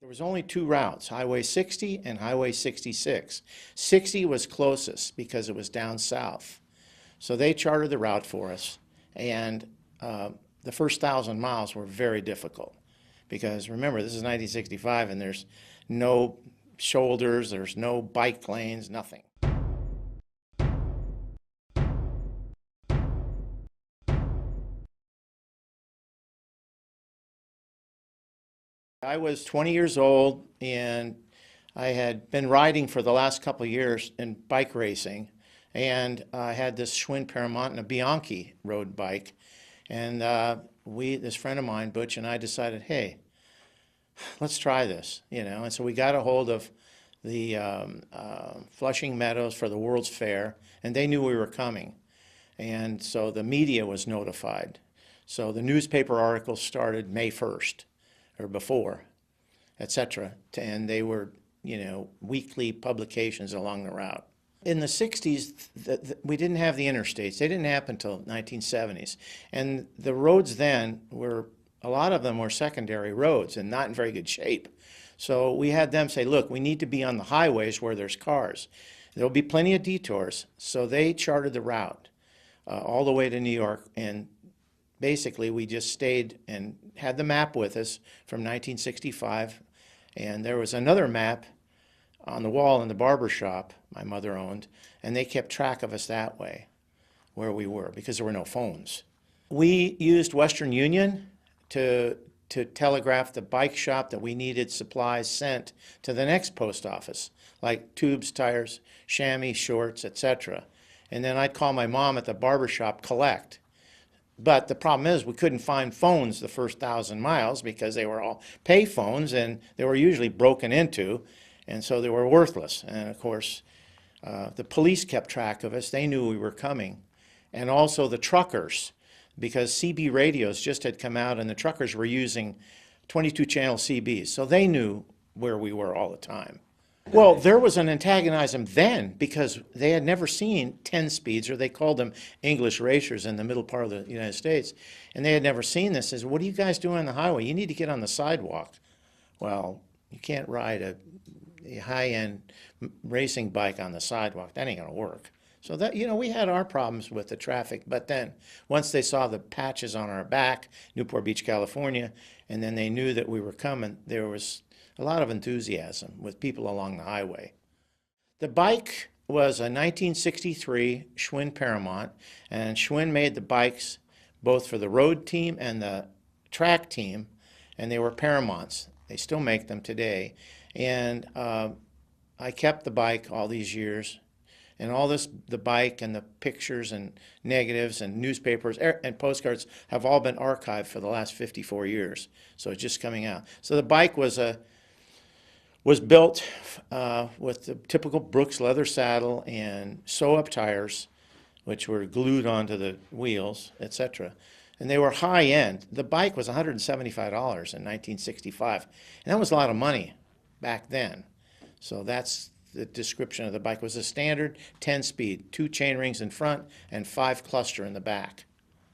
There was only two routes, Highway 60 and Highway 66. 60 was closest because it was down south. So they chartered the route for us, and the first 1,000 miles were very difficult because remember, this is 1965 and there's no shoulders, there's no bike lanes, nothing. I was 20 years old and I had been riding for the last couple of years in bike racing, and I had this Schwinn Paramount and a Bianchi road bike, and this friend of mine, Butch, and I decided, hey, let's try this, and so we got a hold of the Flushing Meadows for the World's Fair, and they knew we were coming, and so the media was notified. So the newspaper articles started May 1st, or before, etc. And they were, weekly publications along the route. In the 60s, we didn't have the interstates. They didn't happen until 1970s. And the roads then were, a lot of them were secondary roads and not in very good shape. So we had them say, look, we need to be on the highways where there's cars. There'll be plenty of detours. So they charted the route all the way to New York, and basically we just stayed and had the map with us from 1965, and there was another map on the wall in the barber shop my mother owned, and they kept track of us that way, where we were, because there were no phones. We used Western Union to telegraph the bike shop that we needed supplies sent to the next post office, like tubes, tires, chamois, shorts, etc. And then I'd call my mom at the barber shop, collect. But the problem is we couldn't find phones the first 1,000 miles because they were all pay phones and they were usually broken into, and so they were worthless. And of course, the police kept track of us. They knew we were coming. And also the truckers, because CB radios just had come out and the truckers were using 22-channel CBs. So they knew where we were all the time. Well, there was an antagonism then because they had never seen 10 speeds, or they called them English racers in the middle part of the United States, and they had never seen this. They said, what are you guys doing on the highway? You need to get on the sidewalk. Well, you can't ride a high-end racing bike on the sidewalk. That ain't going to work. So that, we had our problems with the traffic, but then once they saw the patches on our back, Newport Beach, California, and then they knew that we were coming, there was a lot of enthusiasm with people along the highway. The bike was a 1963 Schwinn Paramount, and Schwinn made the bikes both for the road team and the track team, and they were Paramounts. They still make them today. And I kept the bike all these years, and all this, the bike and the pictures and negatives and newspapers and postcards have all been archived for the last 54 years. So it's just coming out. So the bike was built with the typical Brooks leather saddle and sew-up tires, which were glued onto the wheels, etc. And they were high-end. The bike was $175 in 1965, and that was a lot of money back then. So that's the description of the bike. It was a standard 10-speed, 2 chain rings in front and 5 cluster in the back.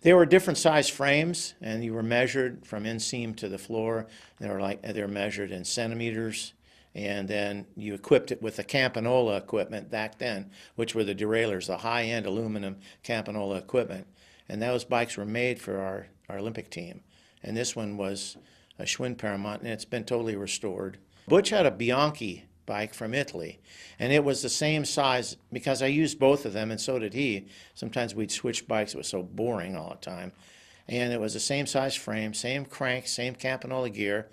They were different size frames, and you were measured from inseam to the floor. They were measured in centimeters. And then you equipped it with the Campanola equipment back then, which were the derailleurs, the high-end aluminum Campanola equipment. And those bikes were made for our Olympic team. And this one was a Schwinn Paramount, and it's been totally restored. Butch had a Bianchi bike from Italy, and it was the same size because I used both of them, and so did he. Sometimes we'd switch bikes. It was so boring all the time. And it was the same size frame, same crank, same Campanola gear.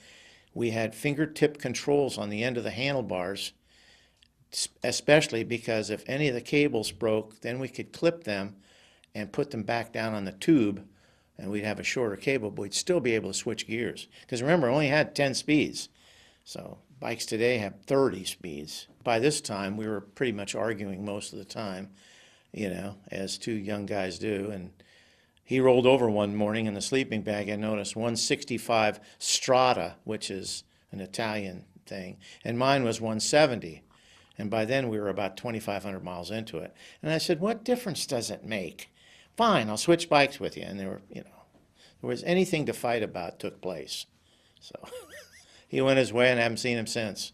We had fingertip controls on the end of the handlebars, especially because if any of the cables broke, then we could clip them and put them back down on the tube, and we'd have a shorter cable, but we'd still be able to switch gears. Because remember, we only had 10 speeds. So bikes today have 30 speeds. By this time, we were pretty much arguing most of the time, as two young guys do. And he rolled over one morning in the sleeping bag and noticed 165 Strata, which is an Italian thing, and mine was 170. And by then we were about 2,500 miles into it. And I said, what difference does it make? Fine, I'll switch bikes with you. And there was anything to fight about took place. So He went his way and I haven't seen him since.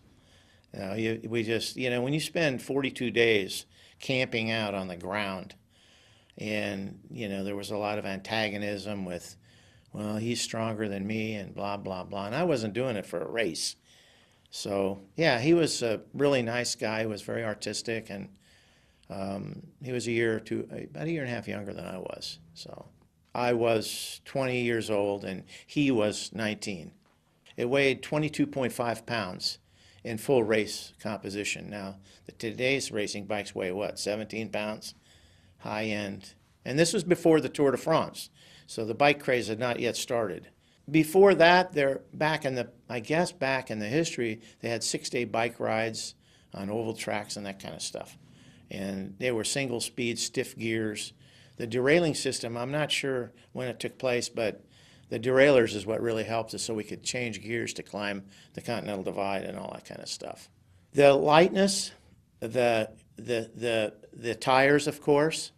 We just, when you spend 42 days camping out on the ground, and, there was a lot of antagonism with, well, he's stronger than me and blah, blah, blah. And I wasn't doing it for a race. So, yeah, he was a really nice guy. He was very artistic, and he was about a year and a half younger than I was. So I was 20 years old, and he was 19. It weighed 22.5 pounds in full race composition. Now, today's racing bikes weigh what, 17 pounds? High end. And this was before the Tour de France. So the bike craze had not yet started. Before that, back in the history, they had 6-day bike rides on oval tracks and that kind of stuff. And they were single speed, stiff gears. The derailing system, I'm not sure when it took place, but the derailleurs is what really helped us so we could change gears to climb the Continental Divide and all that kind of stuff. The lightness, the tires, of course,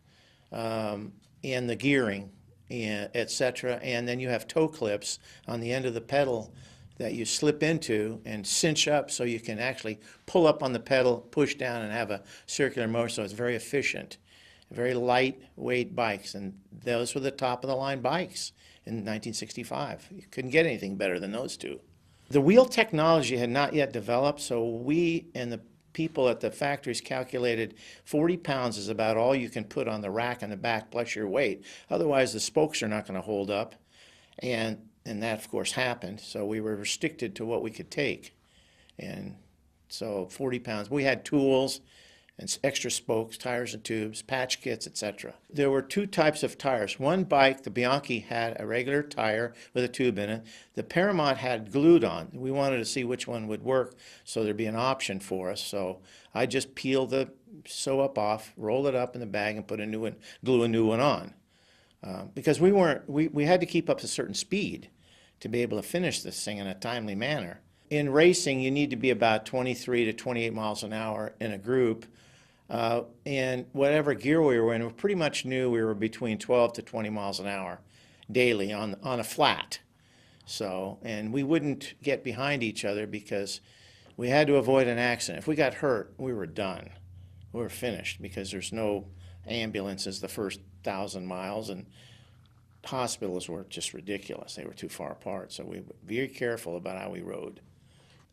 and the gearing, etc. And then you have toe clips on the end of the pedal that you slip into and cinch up so you can actually pull up on the pedal, push down, and have a circular motion. So it's very efficient, very lightweight bikes. And those were the top of the line bikes in 1965. You couldn't get anything better than those two. The wheel technology had not yet developed, so we and the people at the factories calculated 40 pounds is about all you can put on the rack in the back plus your weight. Otherwise, the spokes are not going to hold up. And that, of course, happened. So we were restricted to what we could take. And so 40 pounds. We had tools and extra spokes, tires and tubes, patch kits, etc. There were two types of tires. One bike, the Bianchi, had a regular tire with a tube in it. The Paramount had glued on. We wanted to see which one would work, so there'd be an option for us. So I just peeled the sew-up off, rolled it up in the bag, and put a new one, glue a new one on. Because we had to keep up a certain speed to be able to finish this thing in a timely manner. In racing, you need to be about 23 to 28 miles an hour in a group. And whatever gear we were in, we pretty much knew we were between 12 to 20 miles an hour daily on a flat. So, and we wouldn't get behind each other because we had to avoid an accident. If we got hurt, we were done. We were finished because there's no ambulances the first 1,000 miles, and hospitals were just ridiculous. They were too far apart. So we were very careful about how we rode.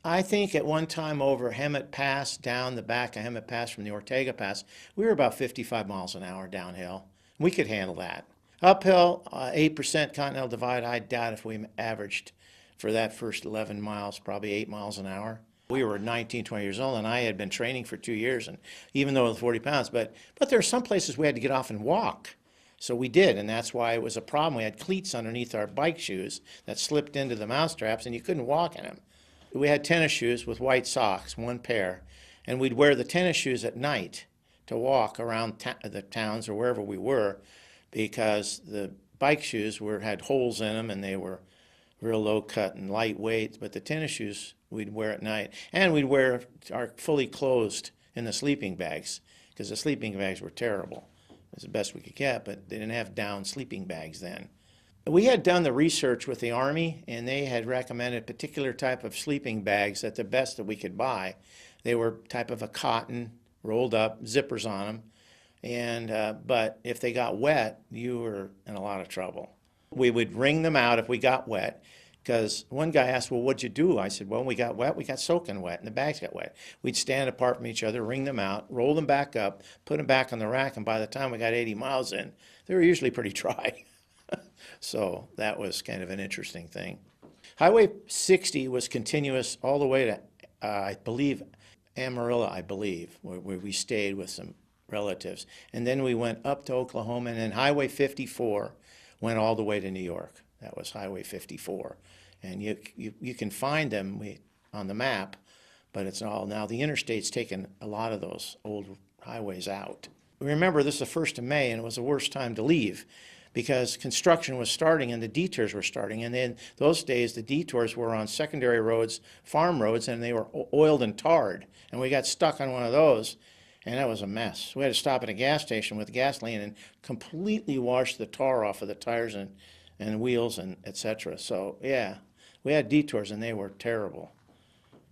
I think at one time over Hemet Pass, down the back of Hemet Pass from the Ortega Pass, we were about 55 miles an hour downhill. We could handle that. Uphill, 8% Continental Divide, I doubt if we averaged for that first 11 miles, probably 8 miles an hour. We were 19, 20 years old, and I had been training for 2 years, and even though it was 40 pounds, but there are some places we had to get off and walk. So we did, and that's why it was a problem. We had cleats underneath our bike shoes that slipped into the mousetraps, and you couldn't walk in them. We had tennis shoes with white socks, one pair, and we'd wear the tennis shoes at night to walk around the towns or wherever we were, because the bike shoes had holes in them and they were real low cut and lightweight, but the tennis shoes we'd wear at night. And we'd wear our fully closed in the sleeping bags, because the sleeping bags were terrible. It was the best we could get, but they didn't have down sleeping bags then. We had done the research with the Army, and they had recommended a particular type of sleeping bags at the best that we could buy. They were type of a cotton, rolled up, zippers on them, and but if they got wet, you were in a lot of trouble. We would wring them out if we got wet, because one guy asked, well, what'd you do? I said, well, when we got wet, we got soaking wet, and the bags got wet. We'd stand apart from each other, wring them out, roll them back up, put them back on the rack, and by the time we got 80 miles in, they were usually pretty dry. So that was kind of an interesting thing. Highway 60 was continuous all the way to, I believe, Amarillo, where we stayed with some relatives. And then we went up to Oklahoma, and then Highway 54 went all the way to New York. That was Highway 54. And you can find them on the map, but it's all, now the interstate's taken a lot of those old highways out. Remember, this is the 1st of May, and it was the worst time to leave, because construction was starting and the detours were starting. And in those days, the detours were on secondary roads, farm roads, and they were oiled and tarred. And we got stuck on one of those, and that was a mess. We had to stop at a gas station with gasoline and completely wash the tar off of the tires and wheels and etc. So yeah, we had detours and they were terrible.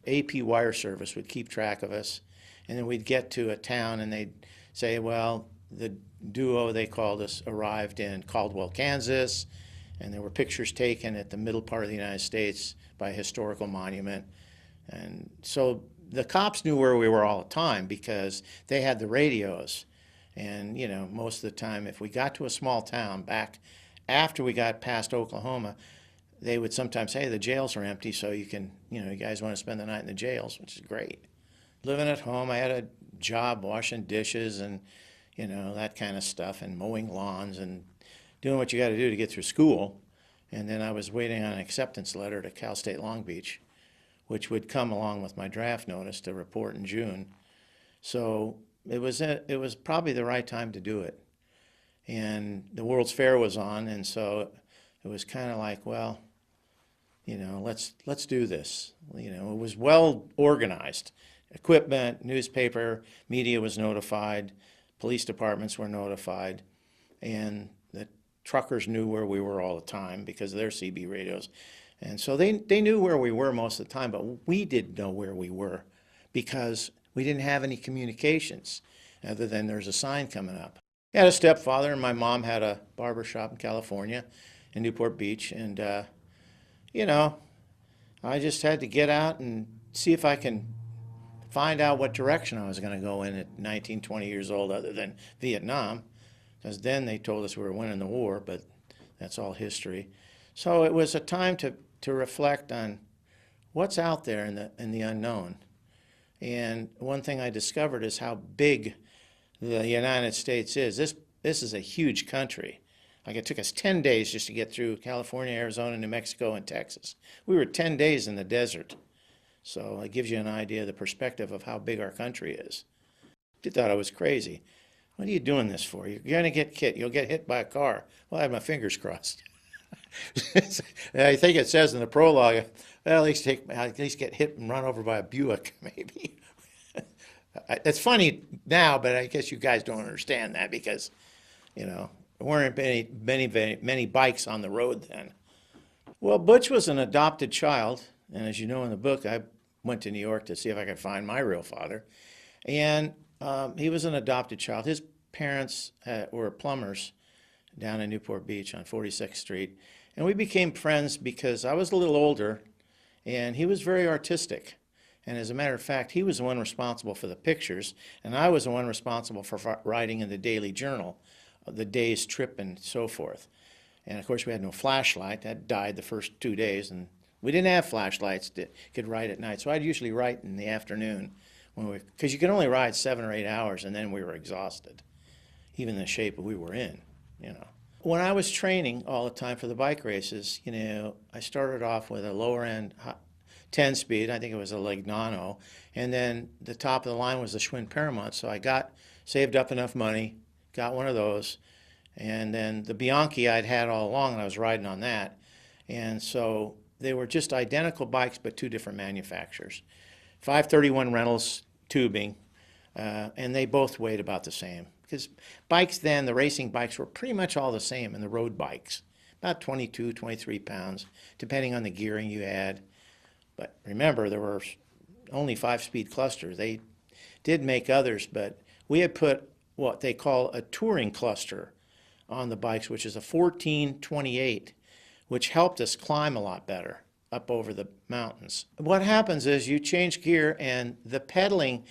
AP wire service would keep track of us. And then we'd get to a town and they'd say, well, the duo, they called us, arrived in Caldwell, Kansas, and there were pictures taken at the middle part of the United States by a historical monument. And so the cops knew where we were all the time because they had the radios. And, you know, most of the time, if we got to a small town back after we got past Oklahoma, they would sometimes say, hey, the jails are empty, so you can, you know, you guys want to spend the night in the jails, which is great. Living at home, I had a job washing dishes and, you know, that kind of stuff, and mowing lawns and doing what you got to do to get through school. And then I was waiting on an acceptance letter to Cal State Long Beach, which would come along with my draft notice to report in June. So it was probably the right time to do it. And the World's Fair was on, and so it was kind of like, well, you know, let's do this. You know, it was well organized. Equipment, newspaper, media was notified, police departments were notified, and the truckers knew where we were all the time because of their CB radios. And so they knew where we were most of the time, but we didn't know where we were because we didn't have any communications other than there's a sign coming up. I had a stepfather, and my mom had a barber shop in California, in Newport Beach, and, you know, I just had to get out and see if I can find out what direction I was going to go in at 19, 20 years old other than Vietnam, because then they told us we were winning the war, but that's all history. So it was a time to reflect on what's out there in the unknown. And one thing I discovered is how big the United States is. This is a huge country. Like, it took us 10 days just to get through California, Arizona, New Mexico, and Texas. We were 10 days in the desert. So it gives you an idea of the perspective of how big our country is. They thought I was crazy. What are you doing this for? You're going to get hit. You'll get hit by a car. Well, I had my fingers crossed. I think it says in the prologue, well, at least get hit and run over by a Buick, maybe. It's funny now, but I guess you guys don't understand that because, you know, there weren't many bikes on the road then. Well, Butch was an adopted child, and as you know in the book, I went to New York to see if I could find my real father. And he was an adopted child. His parents were plumbers down in Newport Beach on 46th Street. And we became friends because I was a little older, and he was very artistic. And as a matter of fact, he was the one responsible for the pictures, and I was the one responsible for writing in the Daily Journal, the day's trip and so forth. And of course, we had no flashlight. That died the first 2 days, and we didn't have flashlights that could write at night. So I'd usually write in the afternoon, because you could only ride 7 or 8 hours, and then we were exhausted, even the shape we were in, you know. When I was training all the time for the bike races, you know, I started off with a lower end 10-speed, I think it was a Legnano, and then the top of the line was the Schwinn Paramount. So I saved up enough money, got one of those, and then the Bianchi I'd had all along, and I was riding on that. And so they were just identical bikes, but two different manufacturers. 531 Reynolds tubing, and they both weighed about the same. Because bikes then, the racing bikes were pretty much all the same, and the road bikes, about 22, 23 pounds, depending on the gearing you had. But remember, there were only 5-speed clusters. They did make others, but we had put what they call a touring cluster on the bikes, which is a 1428, which helped us climb a lot better up over the mountains. What happens is you change gear and the pedaling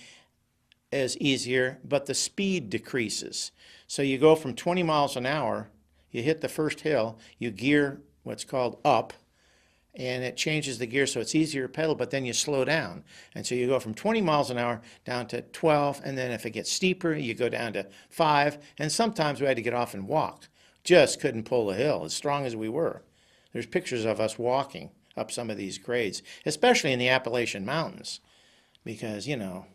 is easier, but the speed decreases. So you go from 20 miles an hour, you hit the first hill, you gear what's called up, and it changes the gear so it's easier to pedal, but then you slow down. And so you go from 20 miles an hour down to 12, and then if it gets steeper, you go down to 5, and sometimes we had to get off and walk. Just couldn't pull the hill, as strong as we were. There's pictures of us walking up some of these grades, especially in the Appalachian Mountains, because, you know,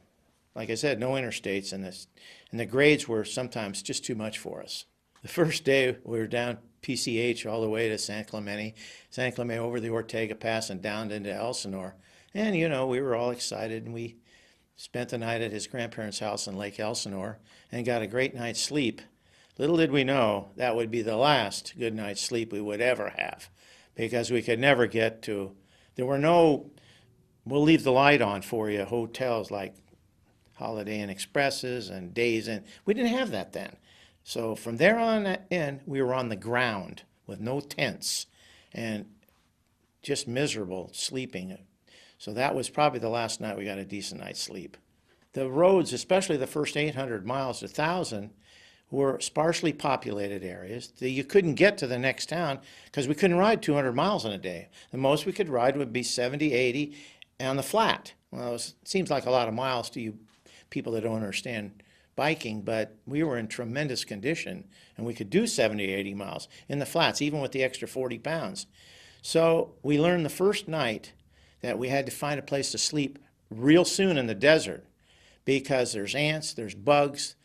like I said, no interstates, and the grades were sometimes just too much for us. The first day we were down PCH all the way to San Clemente over the Ortega Pass and down into Elsinore. And, you know, we were all excited, and we spent the night at his grandparents' house in Lake Elsinore and got a great night's sleep. Little did we know that would be the last good night's sleep we would ever have, because we could never get to, there were no we'll leave the light on for you, hotels like Holiday Inn Expresses and Days Inn. We didn't have that then. So from there on in, we were on the ground with no tents and just miserable sleeping. So that was probably the last night we got a decent night's sleep. The roads, especially the first 800 miles to 1,000, were sparsely populated areas. You couldn't get to the next town because we couldn't ride 200 miles in a day. The most we could ride would be 70, 80 on the flat. Well, it seems like a lot of miles to you people that don't understand biking, but we were in tremendous condition and we could do 70, 80 miles in the flats, even with the extra 40 pounds. So we learned the first night that we had to find a place to sleep real soon in the desert because there's ants, there's bugs,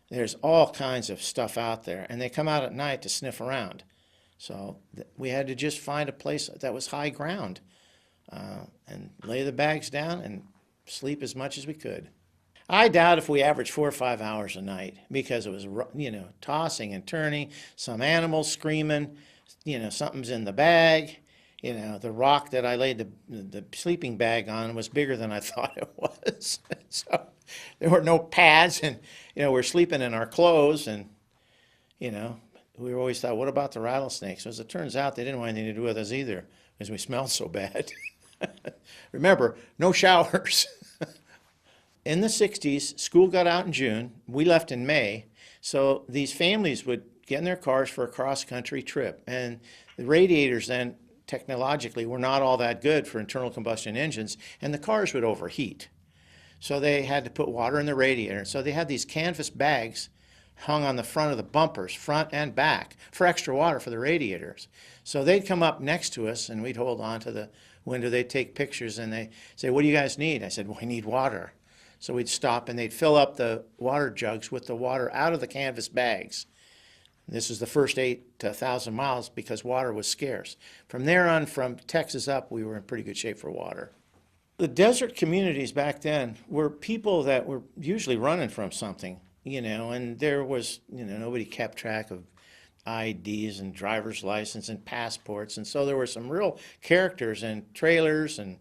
there's all kinds of stuff out there, and they come out at night to sniff around. So we had to just find a place that was high ground and lay the bags down and sleep as much as we could. I doubt if we averaged 4 or 5 hours a night because it was, tossing and turning, some animals screaming, something's in the bag. The rock that I laid the sleeping bag on was bigger than I thought it was. So there were no pads, and we're sleeping in our clothes, and we always thought, what about the rattlesnakes? As it turns out, they didn't want anything to do with us either because we smelled so bad. Remember, no showers. In the 60s, school got out in June. We left in May. So these families would get in their cars for a cross-country trip. And the radiators then, technologically, were not all that good for internal combustion engines, and the cars would overheat. So they had to put water in the radiator. So they had these canvas bags hung on the front of the bumpers, front and back, for extra water for the radiators. So they'd come up next to us, and we'd hold on to the window. They'd take pictures, and they'd say, what do you guys need? I said, well, we need water. So we'd stop, and they'd fill up the water jugs with the water out of the canvas bags. This was the first 8 to 1,000 miles because water was scarce. From there on, from Texas up, we were in pretty good shape for water. The desert communities back then were people that were usually running from something, and there was, nobody kept track of IDs and driver's license and passports. And so there were some real characters and trailers. And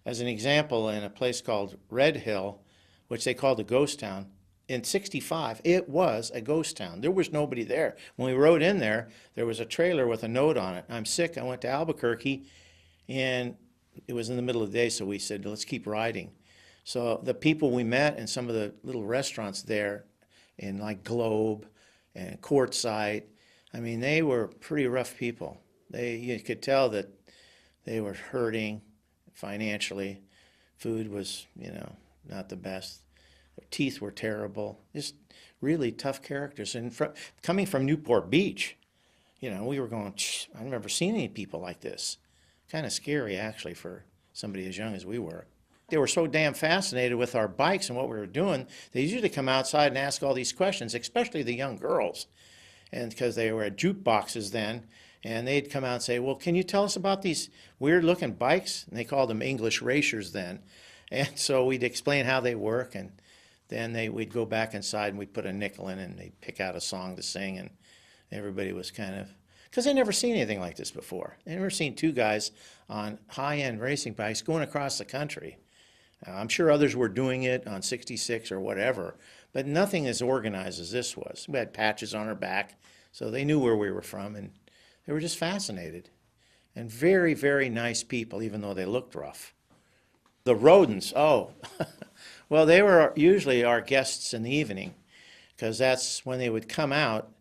as an example, in a place called Red Hill, which they called a ghost town, in 65, it was a ghost town. There was nobody there. When we rode in there, there was a trailer with a note on it. I'm sick. I went to Albuquerque, and it was in the middle of the day, so we said, let's keep riding. So the people we met in some of the little restaurants there in like Globe and Quartzsite, they were pretty rough people. You could tell that they were hurting financially. Food was, not the best. Their teeth were terrible. Just really tough characters. And coming from Newport Beach, we were going, I've never seen any people like this. Kind of scary, actually, for somebody as young as we were. They were so damn fascinated with our bikes and what we were doing, they usually come outside and ask all these questions, especially the young girls. And because they were at jukeboxes then, and they'd come out and say, well, can you tell us about these weird-looking bikes? And they called them English racers then. And so we'd explain how they work, and then we'd go back inside and we'd put a nickel in and they'd pick out a song to sing, and everybody was kind of, because they'd never seen anything like this before. They'd never seen two guys on high-end racing bikes going across the country. I'm sure others were doing it on 66 or whatever, but nothing as organized as this was. We had patches on our back, so they knew where we were from, and they were just fascinated. And very, very nice people, even though they looked rough. The rodents, well, they were usually our guests in the evening, because that's when they would come out.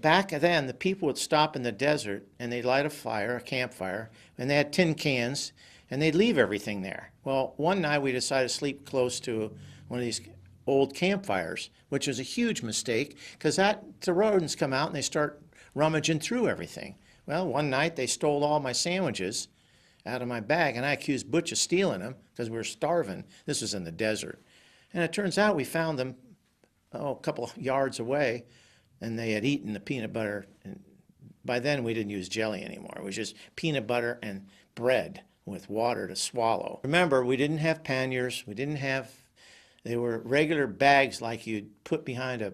Back then, the people would stop in the desert, and they'd light a fire, a campfire, and they had tin cans, and they'd leave everything there. Well, one night we decided to sleep close to one of these old campfires, which was a huge mistake, because the rodents come out and they start rummaging through everything. Well, one night they stole all my sandwiches out of my bag, and I accused Butch of stealing them because we were starving. This was in the desert. And it turns out we found them a couple of yards away, and they had eaten the peanut butter. And by then, we didn't use jelly anymore. It was just peanut butter and bread with water to swallow. Remember, we didn't have panniers. They were regular bags like you'd put behind a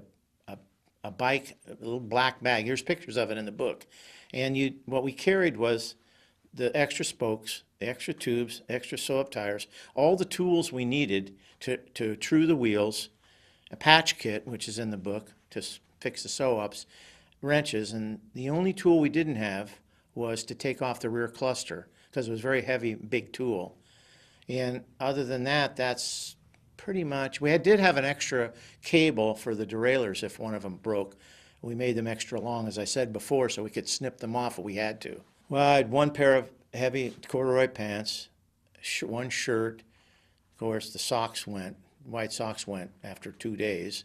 bike, a little black bag. Here's pictures of it in the book. And what we carried was the extra spokes, the extra tubes, extra sew-up tires, all the tools we needed to true the wheels, a patch kit, which is in the book, to fix the sew-ups, wrenches, and the only tool we didn't have was to take off the rear cluster because it was a very heavy, big tool. And other than that, that's pretty much, did have an extra cable for the derailleurs if one of them broke. We made them extra long, as I said before, so we could snip them off if we had to. Well, I had one pair of heavy corduroy pants, one shirt. Of course, the socks went, white socks went after 2 days.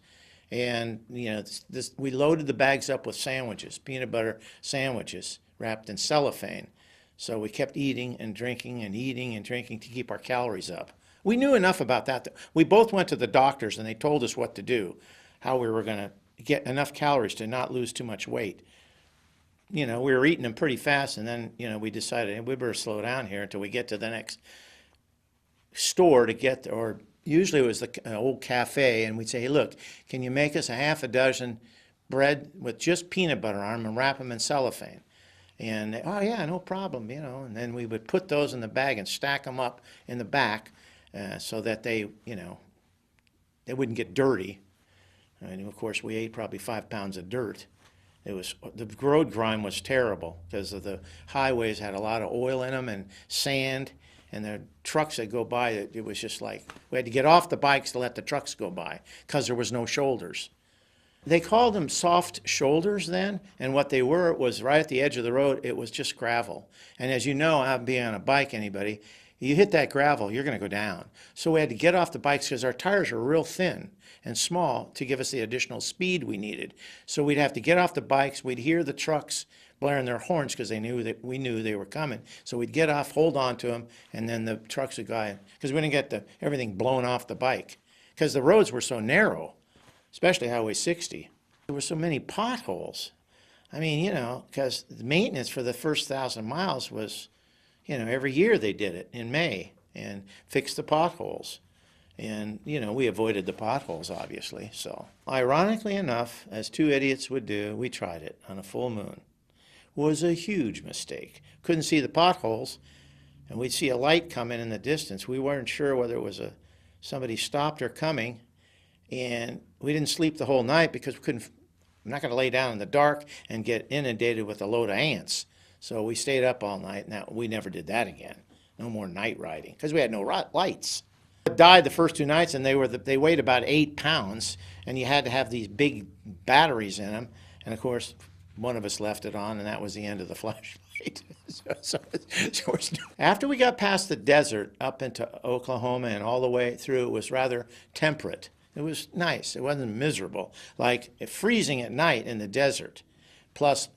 And, you know, we loaded the bags up with sandwiches, peanut butter sandwiches wrapped in cellophane. So we kept eating and drinking and eating and drinking to keep our calories up. We knew enough about that. We both went to the doctors and they told us what to do, how we were going to get enough calories to not lose too much weight. You know, we were eating them pretty fast, and then, you know, we decided, hey, we better slow down here until we get to the next store to get there. Or usually it was the old cafe, and we'd say, hey, look, can you make us a half a dozen bread with just peanut butter on them and wrap them in cellophane? And they, oh yeah, no problem, you know. And then we would put those in the bag and stack them up in the back so that they, you know, they wouldn't get dirty. And of course, we ate probably 5 pounds of dirt. It was, the road grime was terrible because of the highways had a lot of oil in them and sand, and the trucks that go by, it was just like, we had to get off the bikes to let the trucks go by because there was no shoulders. They called them soft shoulders then, and what they were was right at the edge of the road, it was just gravel. And as you know, out being on a bike, anybody, you hit that gravel, you're going to go down. So we had to get off the bikes because our tires were real thin and small to give us the additional speed we needed. So we'd have to get off the bikes, we'd hear the trucks blaring their horns because they knew that we knew they were coming. So we'd get off, hold on to them, and then the trucks would go, because we didn't get everything blown off the bike because the roads were so narrow, especially Highway 60. There were so many potholes. I mean, you know, because the maintenance for the first 1,000 miles was, you know, every year they did it in May and fixed the potholes. And, you know, we avoided the potholes, obviously. So, ironically enough, as two idiots would do, we tried it on a full moon. It was a huge mistake. Couldn't see the potholes, and we'd see a light coming in the distance. We weren't sure whether it was somebody stopped or coming, and we didn't sleep the whole night because I'm not going to lay down in the dark and get inundated with a load of ants. So we stayed up all night. Now, we never did that again. No more night riding because we had no lights. Died the first 2 nights, and they weighed about 8 pounds, and you had to have these big batteries in them. And of course, one of us left it on, and that was the end of the flashlight. After we got past the desert up into Oklahoma and all the way through, it was rather temperate. It was nice. It wasn't miserable. Like freezing at night in the desert, plus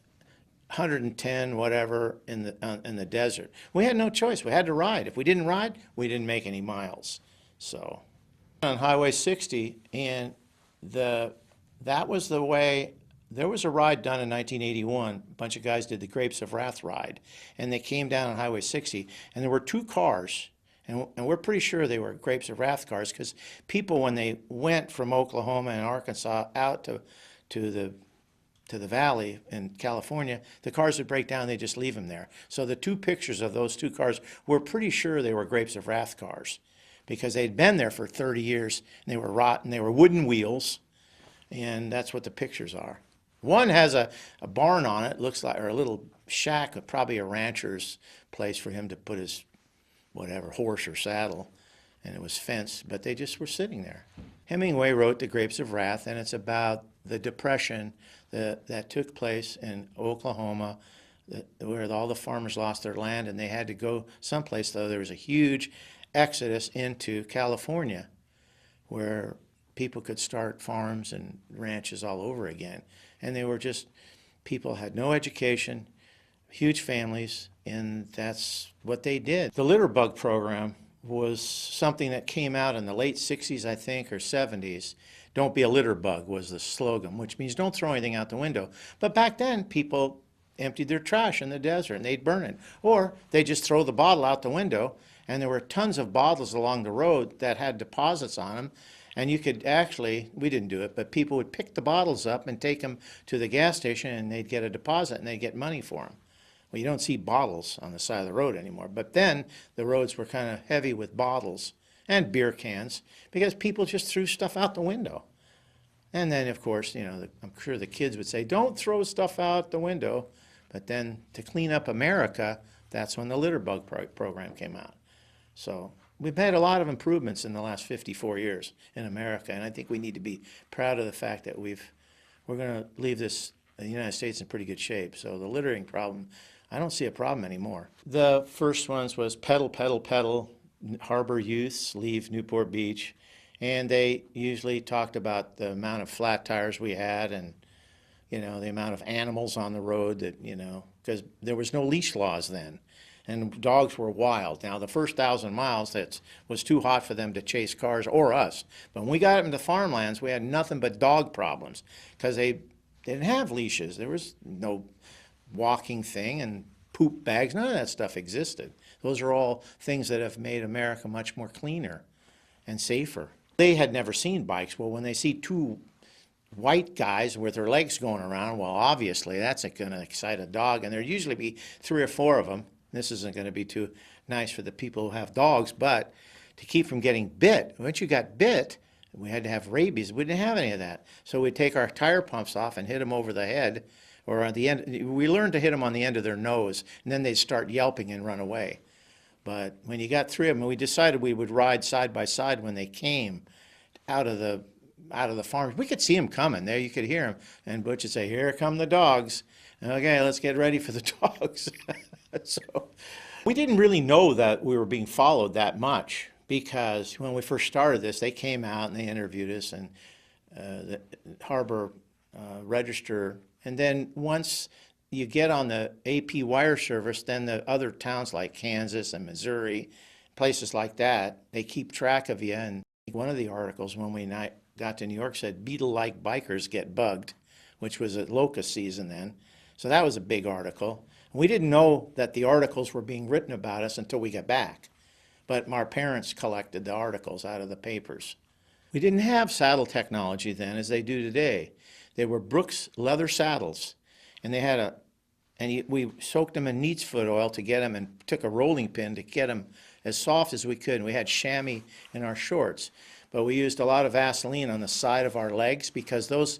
110 whatever in the desert. We had no choice. We had to ride. If we didn't ride, we didn't make any miles. So on Highway 60, and that was the way. There was a ride done in 1981. A bunch of guys did the Grapes of Wrath ride, and they came down on Highway 60, and there were 2 cars, and we're pretty sure they were Grapes of Wrath cars because people, when they went from Oklahoma and Arkansas out to the valley in California, the cars would break down, they just leave them there. So the 2 pictures of those 2 cars, we're pretty sure they were Grapes of Wrath cars because they'd been there for 30 years, and they were rotten, they were wooden wheels, and that's what the pictures are. One has a barn on it, looks like, or a little shack, probably a rancher's place for him to put his, whatever, horse or saddle, and it was fenced, but they just were sitting there. Hemingway wrote The Grapes of Wrath, and it's about the depression that took place in Oklahoma, where all the farmers lost their land, and they had to go someplace, though there was a huge exodus into California, where people could start farms and ranches all over again. And they were just, people had no education, huge families, and that's what they did. The litter bug program was something that came out in the late 60s, I think, or 70s. Don't be a litter bug was the slogan, which means don't throw anything out the window. But back then, people emptied their trash in the desert and they'd burn it. Or they just throw the bottle out the window, and there were tons of bottles along the road that had deposits on them. And you could actually, we didn't do it, but people would pick the bottles up and take them to the gas station, and they'd get a deposit and they'd get money for them. Well, you don't see bottles on the side of the road anymore. But then the roads were kind of heavy with bottles and beer cans because people just threw stuff out the window. And then, of course, I'm sure the kids would say, don't throw stuff out the window. But then to clean up America, that's when the litter bug program came out. So we've had a lot of improvements in the last 54 years in America. And I think we need to be proud of the fact that we're going to leave the United States in pretty good shape. So the littering problem, I don't see a problem anymore. The first ones was pedal, pedal, pedal, harbor youths leave Newport Beach. And they usually talked about the amount of flat tires we had and, the amount of animals on the road that, because there was no leash laws then. And dogs were wild. Now, the first 1,000 miles, that was too hot for them to chase cars or us. But when we got up into farmlands, we had nothing but dog problems because they didn't have leashes. There was no walking thing and poop bags. None of that stuff existed. Those are all things that have made America much more cleaner and safer. They had never seen bikes. Well, when they see two white guys with their legs going around, well, obviously that's going to excite a dog. And there'd usually be 3 or 4 of them. This isn't going to be too nice for the people who have dogs, but to keep from getting bit, once you got bit, we had to have rabies. We didn't have any of that. So we'd take our tire pumps off and hit them over the head or on the end. We learned to hit them on the end of their nose, and then they'd start yelping and run away. But when you got 3 of them, we decided we would ride side by side when they came out of the farm. We could see them coming. There you could hear them. And Butch would say, here come the dogs. Okay, let's get ready for the dogs. So we didn't really know that we were being followed that much because when we first started this, they came out and they interviewed us and the harbor register. And then once you get on the AP wire service, then the other towns like Kansas and Missouri, places like that, they keep track of you. And one of the articles when we got to New York said, beetle-like bikers get bugged, which was at locust season then. So that was a big article. We didn't know that the articles were being written about us until we got back. But our parents collected the articles out of the papers. We didn't have saddle technology then as they do today. They were Brooks leather saddles. And they had we soaked them in neat's foot oil to get them and took a rolling pin to get them as soft as we could. And we had chamois in our shorts. But we used a lot of Vaseline on the side of our legs because those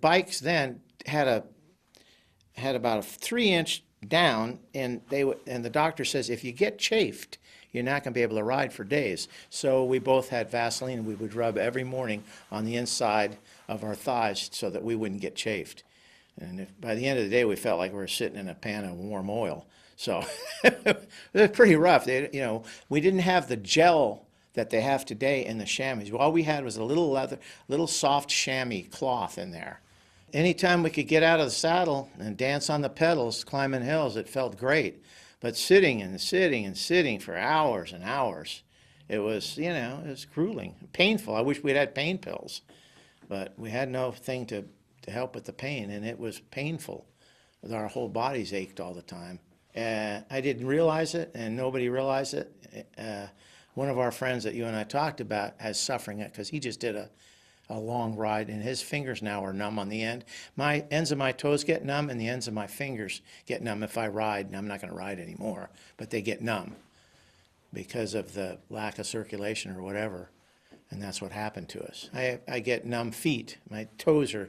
bikes then had about a 3-inch down, and the doctor says if you get chafed, you're not going to be able to ride for days. So we both had Vaseline, and we would rub every morning on the inside of our thighs so that we wouldn't get chafed. And by the end of the day, we felt like we were sitting in a pan of warm oil. So it was pretty rough. We didn't have the gel that they have today in the chamois. All we had was a little soft chamois cloth in there. Anytime we could get out of the saddle and dance on the pedals, climbing hills, it felt great. But sitting and sitting and sitting for hours and hours, it was, it was grueling, painful. I wish we'd had pain pills, but we had no thing to help with the pain, and it was painful. Our whole bodies ached all the time. I didn't realize it, and nobody realized it. One of our friends that you and I talked about has suffering it because he just did a long ride, and his fingers now are numb on the end. My ends of my toes get numb, and the ends of my fingers get numb if I ride, and I'm not going to ride anymore, but they get numb because of the lack of circulation or whatever, and that's what happened to us. I get numb feet. My toes are,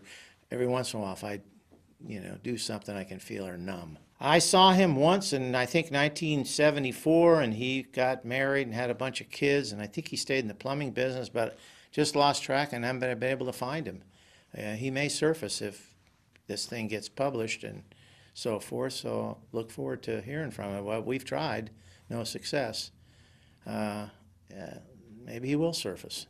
every once in a while, if I do something I can feel are numb. I saw him once in, I think, 1974, and he got married and had a bunch of kids, and I think he stayed in the plumbing business, but just lost track and haven't been able to find him. He may surface if this thing gets published and so forth, so look forward to hearing from him. Well, we've tried, no success. Maybe he will surface.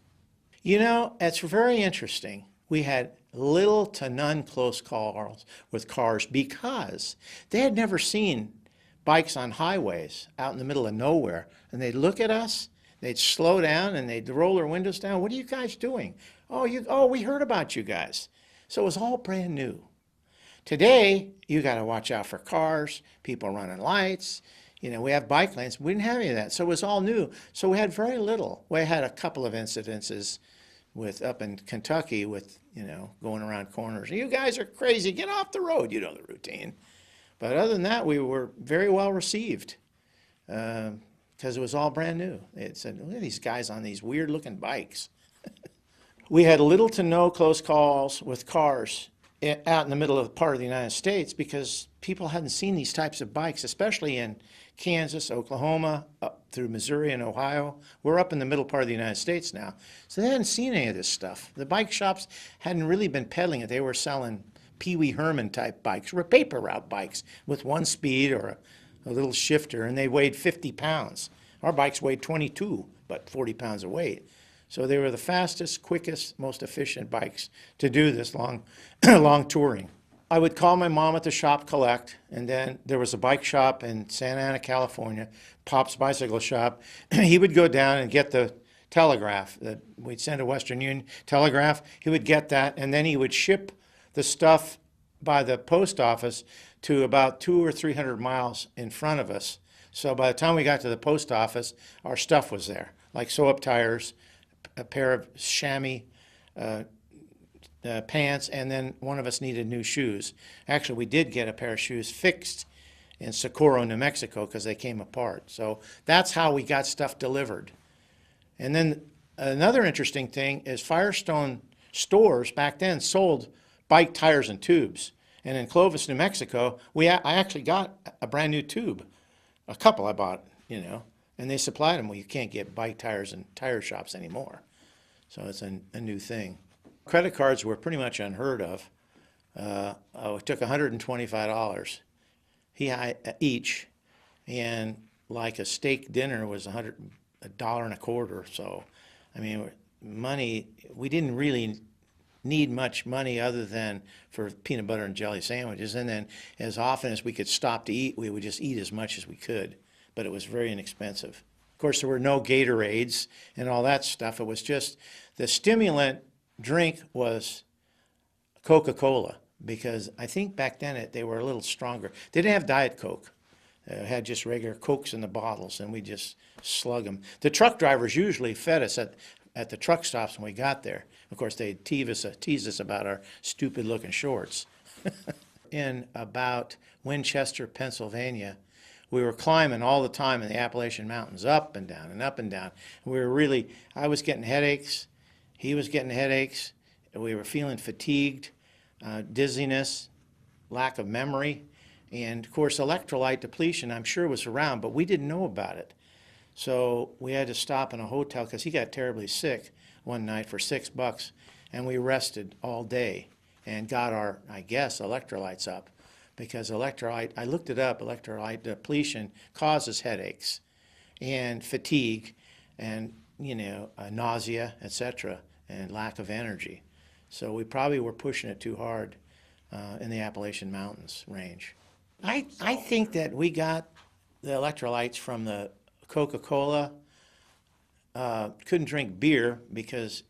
It's very interesting. We had little to none close calls with cars because they had never seen bikes on highways out in the middle of nowhere, and they'd look at us. They'd slow down and they'd roll their windows down. What are you guys doing? Oh, we heard about you guys. So it was all brand new. Today, you got to watch out for cars, people running lights. We have bike lanes. We didn't have any of that. So it was all new. So we had very little. We had a couple of incidences up in Kentucky with, going around corners. You guys are crazy. Get off the road. You know the routine. But other than that, we were very well received because it was all brand new. It said, look at these guys on these weird looking bikes. We had little to no close calls with cars out in the middle of the part of the United States because people hadn't seen these types of bikes, especially in Kansas, Oklahoma, up through Missouri and Ohio. We're up in the middle part of the United States now. So they hadn't seen any of this stuff. The bike shops hadn't really been peddling it. They were selling Pee Wee Herman type bikes, or paper route bikes with one speed or a little shifter, and they weighed 50 pounds. Our bikes weighed 22, but 40 pounds of weight. So they were the fastest, quickest, most efficient bikes to do this long, long touring. I would call my mom at the shop collect, and then there was a bike shop in Santa Ana, California, Pop's Bicycle Shop. He would go down and get the telegraph that we'd send a Western Union telegraph. He would get that, and then he would ship the stuff by the post office to about 200 or 300 miles in front of us. So by the time we got to the post office, our stuff was there, like sew-up tires, a pair of chamois pants, and then one of us needed new shoes. Actually, we did get a pair of shoes fixed in Socorro, New Mexico, because they came apart. So that's how we got stuff delivered. And then another interesting thing is Firestone stores back then sold bike tires and tubes. And in Clovis, New Mexico, I actually got a brand new tube. A couple I bought, and they supplied them. Well, you can't get bike tires in tire shops anymore. So it's a new thing. Credit cards were pretty much unheard of. It took $125 each, and like a steak dinner was $1.25. So, I mean, money, we didn't really need much money other than for peanut butter and jelly sandwiches. And then as often as we could stop to eat, we would just eat as much as we could. But it was very inexpensive. Of course, there were no Gatorades and all that stuff. It was just the stimulant drink was Coca-Cola, because I think back then they were a little stronger. They didn't have Diet Coke. They had just regular Cokes in the bottles, and we just slug them. The truck drivers usually fed us at the truck stops when we got there. Of course, they'd tease us about our stupid-looking shorts. In about Winchester, Pennsylvania, we were climbing all the time in the Appalachian Mountains, up and down and up and down. I was getting headaches, he was getting headaches, we were feeling fatigued, dizziness, lack of memory, and of course electrolyte depletion I'm sure was around, but we didn't know about it. So we had to stop in a hotel because he got terribly sick one night for $6, and we rested all day and got our, I guess, electrolytes up. Because I looked it up, electrolyte depletion causes headaches and fatigue and, nausea, etc., and lack of energy. So we probably were pushing it too hard in the Appalachian Mountains range. I think that we got the electrolytes from the Coca-Cola. Couldn't drink beer because,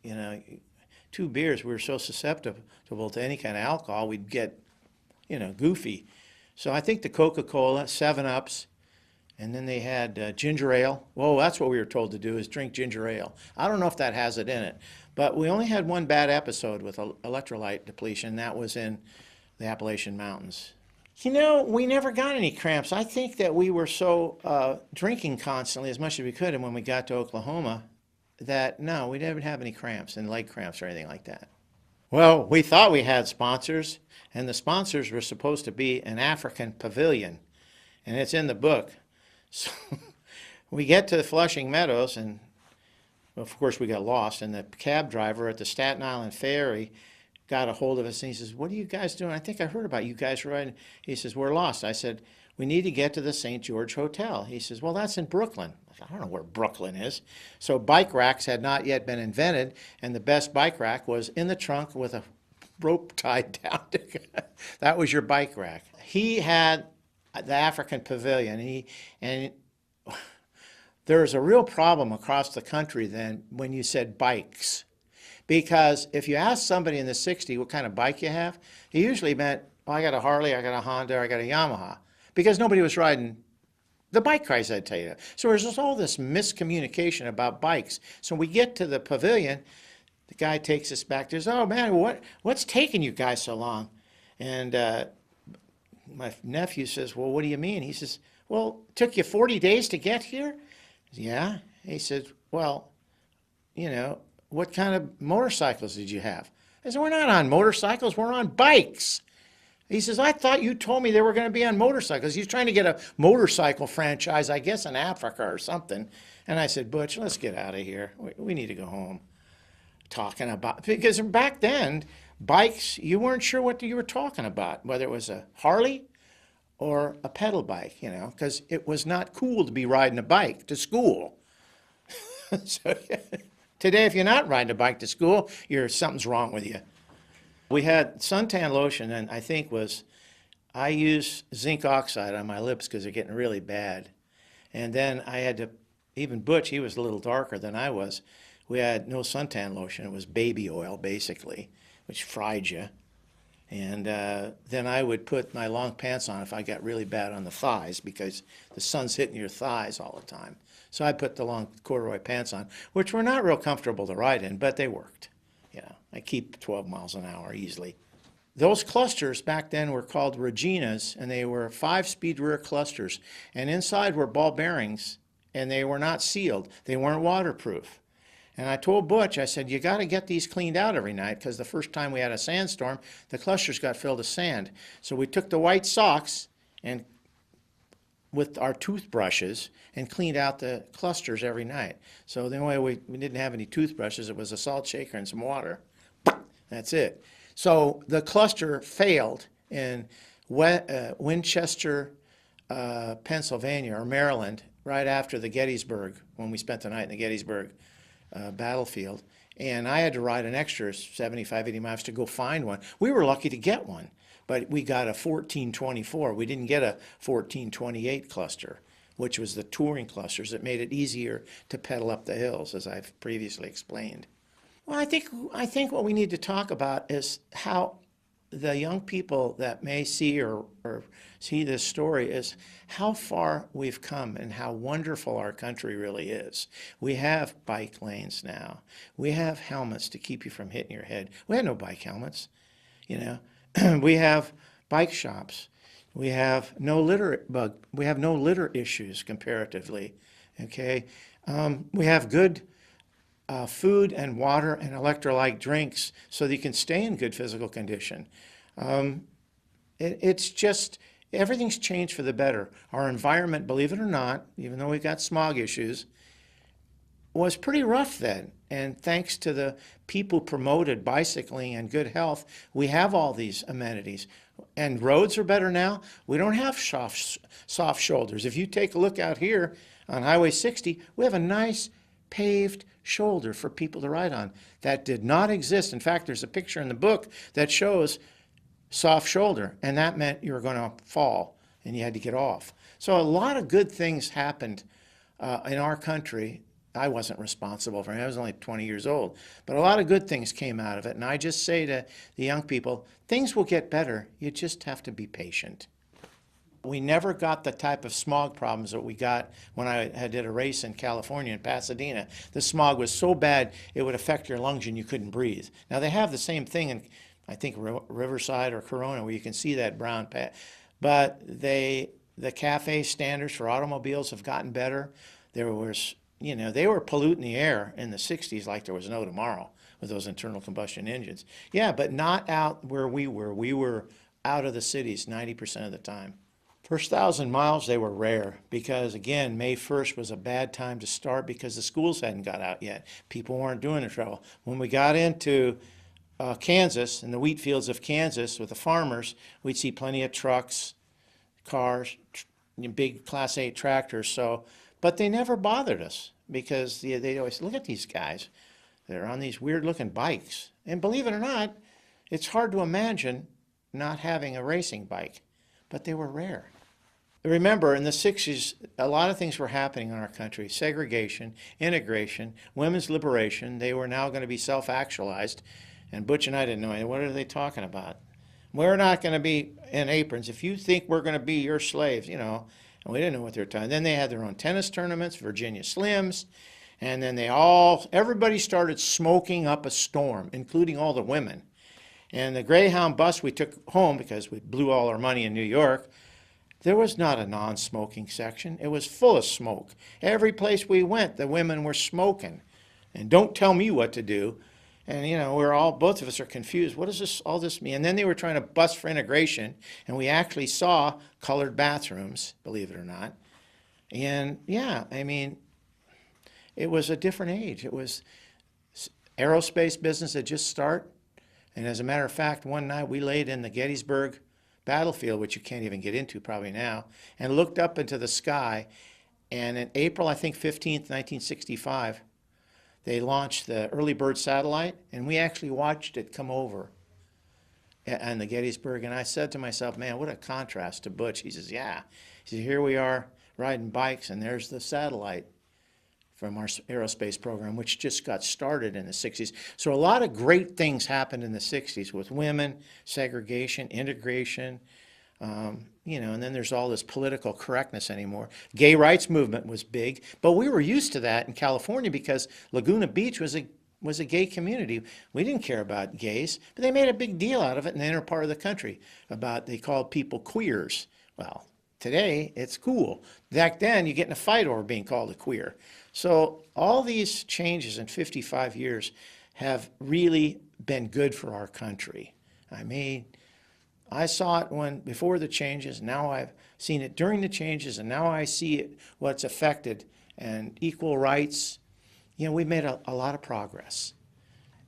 2 beers, we were so susceptible to any kind of alcohol, we'd get goofy. So I think the Coca-Cola, 7-Ups, and then they had ginger ale. Well, that's what we were told to do, is drink ginger ale. I don't know if that has it in it, but we only had one bad episode with electrolyte depletion. That was in the Appalachian Mountains. We never got any cramps. I think that we were so drinking constantly as much as we could, and when we got to Oklahoma, that no, we didn't have any cramps and leg cramps or anything like that. Well, we thought we had sponsors, and the sponsors were supposed to be an African pavilion, and it's in the book. So we get to the Flushing Meadows, and of course we got lost, and the cab driver at the Staten Island Ferry got a hold of us, and he says, "What are you guys doing? I think I heard about you guys riding." He says, "We're lost." I said, "We need to get to the St. George Hotel." He says, "Well, that's in Brooklyn." I don't know where Brooklyn is. So bike racks had not yet been invented, and the best bike rack was in the trunk with a rope tied down. That was your bike rack. He had the African pavilion, and there was a real problem across the country then when you said bikes. Because if you ask somebody in the 60s what kind of bike you have, he usually meant, I got a Harley, I got a Honda, I got a Yamaha. Because nobody was riding the bike cars, I'd tell you. So there's just all this miscommunication about bikes. So we get to the pavilion, the guy takes us back. There's, "Oh man, what's taking you guys so long?" And my nephew says, well, what do you mean? He says, well, it took you 40 days to get here? Yeah. He said, well, you know, what kind of motorcycles did you have? I said, we're not on motorcycles, we're on bikes. He says, I thought you told me they were going to be on motorcycles. He's trying to get a motorcycle franchise, I guess in Africa or something. And I said, Butch, let's get out of here. We need to go home. Talking about, because back then, bikes, you weren't sure what you were talking about, whether it was a Harley or a pedal bike, you know, because it was not cool to be riding a bike to school. So today, if you're not riding a bike to school, something's wrong with you. We had suntan lotion, and I use zinc oxide on my lips because they're getting really bad. And then I had to, even Butch, he was a little darker than I was. We had no suntan lotion. It was baby oil, basically, which fried you. And then I would put my long pants on if I got really bad on the thighs because the sun's hitting your thighs all the time. So I put the long corduroy pants on, which were not real comfortable to ride in, but they worked. You know, I keep 12 miles an hour easily. Those clusters back then were called Reginas, and they were 5-speed rear clusters. And inside were ball bearings, and they were not sealed. They weren't waterproof. And I told Butch, I said, you got to get these cleaned out every night because the first time we had a sandstorm, the clusters got filled with sand. So we took the white socks and with our toothbrushes and cleaned out the clusters every night. So the only way we didn't have any toothbrushes, it was a salt shaker and some water. That's it. So the cluster failed in Winchester, Pennsylvania, or Maryland, right after the Gettysburg, when we spent the night in the Gettysburg battlefield. And I had to ride an extra 75, 80 miles to go find one. We were lucky to get one, but we got a 1424. We didn't get a 1428 cluster, which was the touring clusters that made it easier to pedal up the hills, as I've previously explained. Well, I think what we need to talk about is how the young people that may see or see this story is how far we've come and how wonderful our country really is. We have bike lanes now. We have helmets to keep you from hitting your head. We had no bike helmets, you know. We have bike shops. We have no litter issues comparatively. Okay, we have good food and water and electrolyte drinks so that you can stay in good physical condition. It's just, everything's changed for the better. Our environment, believe it or not, even though we've got smog issues, was pretty rough then. And thanks to the people who promoted bicycling and good health, we have all these amenities. And roads are better now. We don't have soft shoulders. If you take a look out here on Highway 60, we have a nice paved shoulder for people to ride on. That did not exist. In fact, there's a picture in the book that shows soft shoulder, and that meant you were going to fall and you had to get off. So a lot of good things happened in our country. I wasn't responsible for it. I was only 20 years old. But a lot of good things came out of it. And I just say to the young people, things will get better. You just have to be patient. We never got the type of smog problems that we got when I did a race in California, in Pasadena. The smog was so bad it would affect your lungs and you couldn't breathe. Now they have the same thing in, I think, Riverside or Corona, where you can see that brown patch. But the CAFE standards for automobiles have gotten better. There was, you know, they were polluting the air in the 60s like there was no tomorrow with those internal combustion engines. Yeah, but not out where we were. We were out of the cities 90% of the time. First 1,000 miles, they were rare because, again, May 1st was a bad time to start because the schools hadn't got out yet. People weren't doing the travel. When we got into Kansas, in the wheat fields of Kansas with the farmers, we'd see plenty of trucks, cars, big Class 8 tractors. So, but they never bothered us because they'd always, look at these guys. They're on these weird-looking bikes. And believe it or not, it's hard to imagine not having a racing bike, but they were rare. Remember, in the 60s, a lot of things were happening in our country. Segregation, integration, women's liberation. They were now going to be self-actualized. And Butch and I didn't know, what are they talking about? We're not going to be in aprons. If you think we're going to be your slaves, you know, and we didn't know what they were talking. Then they had their own tennis tournaments, Virginia Slims, and then everybody started smoking up a storm, including all the women. And the Greyhound bus we took home, because we blew all our money in New York, there was not a non-smoking section. It was full of smoke. Every place we went, the women were smoking. And don't tell me what to do. And, both of us are confused. What does all this mean? And then they were trying to bust for integration, and we actually saw colored bathrooms, believe it or not. And yeah, it was a different age. It was aerospace business had just started. And as a matter of fact, one night we laid in the Gettysburg battlefield, which you can't even get into probably now, and looked up into the sky. And in April, I think 15th, 1965, they launched the early bird satellite, and we actually watched it come over on the Gettysburg. And I said to myself, man, what a contrast to Butch. He says, yeah. He said, here we are riding bikes, and there's the satellite from our aerospace program, which just got started in the 60s. So a lot of great things happened in the 60s with women, segregation, integration, and then there's all this political correctness anymore. Gay rights movement was big, but we were used to that in California because Laguna Beach was a gay community. We didn't care about gays, but they made a big deal out of it in the inner part of the country they called people queers. Well, today it's cool. Back then you get in a fight over being called a queer. So all these changes in 55 years have really been good for our country. I saw it before the changes, now I've seen it during the changes, and now I see it, what's affected, and equal rights. We made a lot of progress.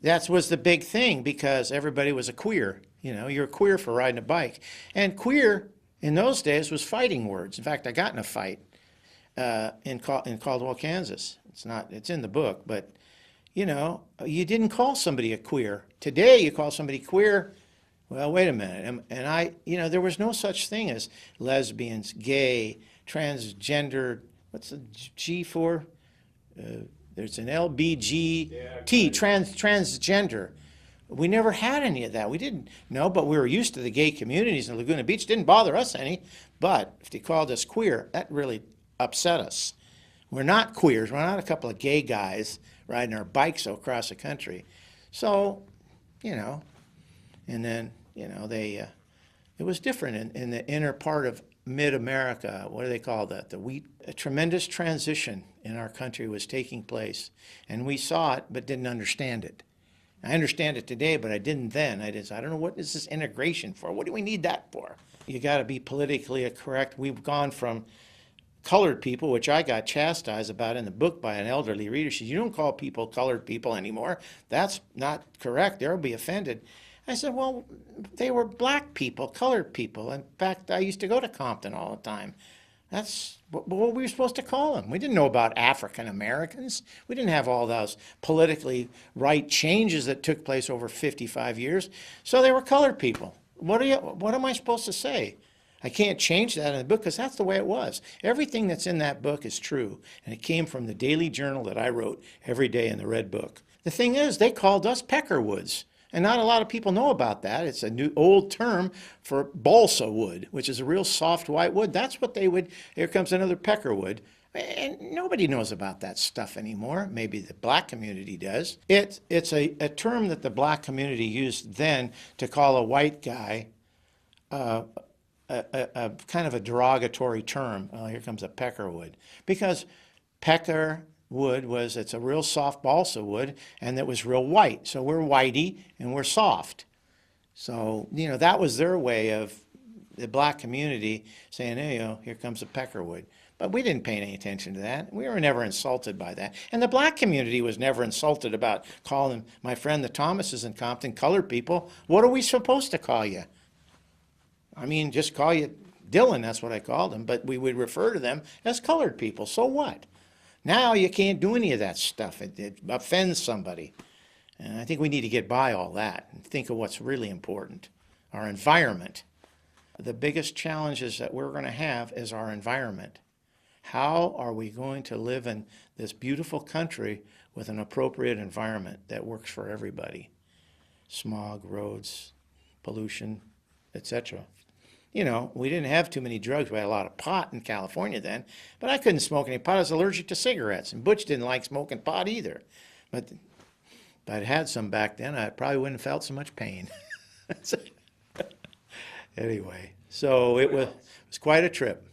That was the big thing because everybody was a queer. You're a queer for riding a bike. And queer in those days was fighting words. In fact, I got in a fight in Caldwell, Kansas. It's in the book, but you didn't call somebody a queer. Today you call somebody queer, well, wait a minute. And there was no such thing as lesbians, gay, transgender, what's the G for? There's an LBGT, transgender. We never had any of that. We didn't know, but we were used to the gay communities in Laguna Beach. Didn't bother us any. But if they called us queer, that really upset us. We're not queers. We're not a couple of gay guys riding our bikes across the country. So, and then, it was different in the inner part of mid-America. What do they call that? The wheat. A tremendous transition in our country was taking place. And we saw it, but didn't understand it. I understand it today, but I didn't then. I don't know, what is this integration for? What do we need that for? You got to be politically correct. We've gone from colored people, which I got chastised about in the book by an elderly reader. She said, you don't call people colored people anymore. That's not correct. They'll be offended. I said, well, they were black people, colored people. In fact, I used to go to Compton all the time. That's what we were supposed to call them. We didn't know about African Americans. We didn't have all those politically right changes that took place over 55 years. So they were colored people. What am I supposed to say? I can't change that in the book because that's the way it was. Everything that's in that book is true, and it came from the daily journal that I wrote every day in the Red Book. The thing is, they called us peckerwoods. And not a lot of people know about that. It's a new old term for balsa wood, which is a real soft white wood. That's what they would, here comes another peckerwood. And nobody knows about that stuff anymore. Maybe the black community does. It's a term that the black community used then to call a white guy a kind of a derogatory term. Oh, here comes a peckerwood. Because pecker wood it's a real soft balsa wood, and it was real white. So we're whitey and we're soft. So, that was their way of the black community saying, hey, here comes a peckerwood. But we didn't pay any attention to that. We were never insulted by that. And the black community was never insulted about calling my friend the Thomases in Compton colored people. What are we supposed to call you? Just call you Dylan, that's what I called them. But we would refer to them as colored people. So what? Now you can't do any of that stuff. It offends somebody. And I think we need to get by all that and think of what's really important. Our environment. The biggest challenges that we're going to have is our environment. How are we going to live in this beautiful country with an appropriate environment that works for everybody? Smog, roads, pollution, etc. We didn't have too many drugs. We had a lot of pot in California then, but I couldn't smoke any pot. I was allergic to cigarettes, and Butch didn't like smoking pot either. But if I'd had some back then, I probably wouldn't have felt so much pain. Anyway, so it was quite a trip.